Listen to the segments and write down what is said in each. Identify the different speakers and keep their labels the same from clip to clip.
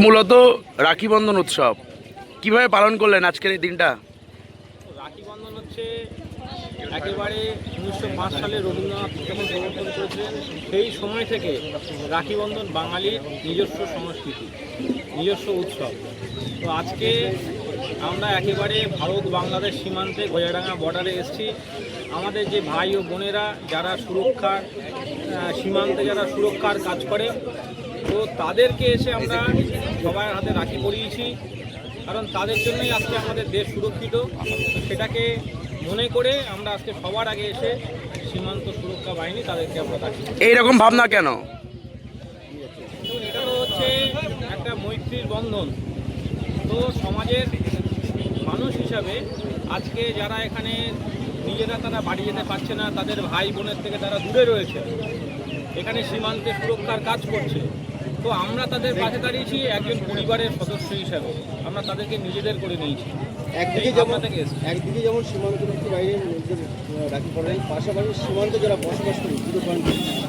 Speaker 1: মূলত রাখি বন্ধন উৎসব কিভাবে পালন করলেন আজকের এই দিনটা?
Speaker 2: রাখি বন্ধন হচ্ছে একেবারে 1905 সালে রবীন্দ্রনাথ যখন প্রবর্তন করেছিলেন সেই সময় থেকে রাখি বন্ধন বাঙালির নিজস্ব সংস্কৃতি, নিজস্ব উৎসব। তো আজকে আমরা একেবারে ভারত বাংলাদেশ সীমান্তে গজাডাঙ্গা বর্ডারে এসেছি। আমাদের যে ভাই ও বোনেরা যারা সুরক্ষার সীমান্তে যারা সুরক্ষার কাজ করে, তো তাদেরকে এসে আমরা সবার হাতে রাখি পরিয়েছি, কারণ তাদের জন্যই আজকে আমাদের দেশ সুরক্ষিত। তো সেটাকে মনে করে আমরা আজকে সবার আগে এসে সীমান্ত সুরক্ষা বাহিনী তাদেরকে আমরা রাখি।
Speaker 1: এইরকম ভাবনা কেন?
Speaker 2: এটা তো হচ্ছে একটা মৈত্রীর বন্ধন। তো সমাজের মানুষ হিসাবে আজকে যারা এখানে নিজেরা তারা বাড়ি যেতে পারছে না, তাদের ভাই বোনের থেকে তারা দূরে রয়েছে, এখানে সীমান্তে সুরক্ষার কাজ করছে, তো আমরা তাদের পাশে দাঁড়িয়েছি একজন পরিবারের সদস্য হিসাবে। আমরা তাদেরকে নিজেদের করে নিয়েছি।
Speaker 3: একদিকে যেমন সীমান্তবর্তী বাইরের লোকদের রাখি পড়াই, পাশাপাশি সীমান্তে যারা বসবাস করে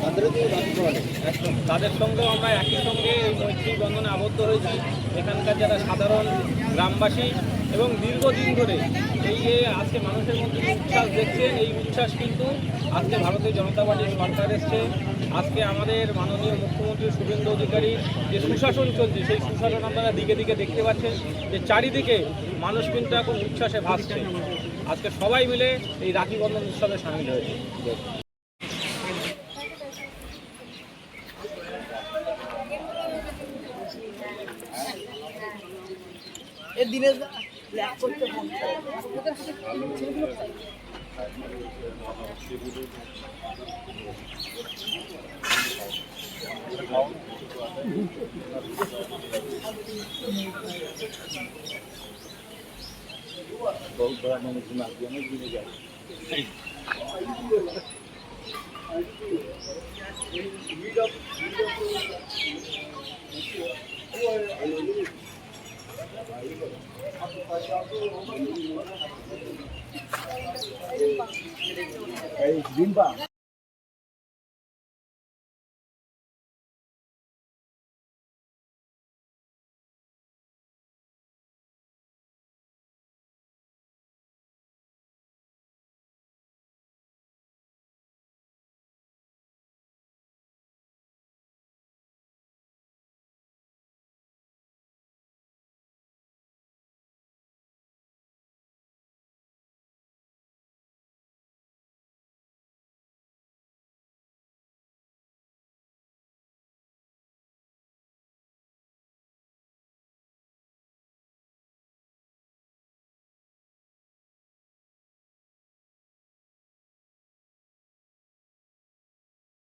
Speaker 3: তাদেরও কিন্তু রাখি পড়াই।
Speaker 2: একদম তাদের সঙ্গেও আমরা একই সঙ্গে এই মৈত্রী বন্ধনে আবদ্ধ হয়েছি। এখানকার যারা সাধারণ গ্রামবাসী এবং দীর্ঘদিন ধরে এই যে আজকে মানুষের মধ্যে উচ্ছ্বাস দেখছেন, এই উচ্ছ্বাস কিন্তু আজকে ভারতীয় জনতা পার্টির সরকার এসছে। আজকে আমাদের মাননীয় মুখ্যমন্ত্রী শুভেন্দু অধিকারী যে সুশাসন চলছে, সেই সুশাসন আপনারা দিকে দিকে দেখতে পাচ্ছেন যে চারিদিকে মানুষ কিন্তু এখন উচ্ছ্বাসে ভাসছে। আজকে সবাই মিলে এই রাখি বন্ধন উৎসবে সামিল হয়েছে। बहुत बड़ा मैंने सुना दिया ना गिने जाए। दिन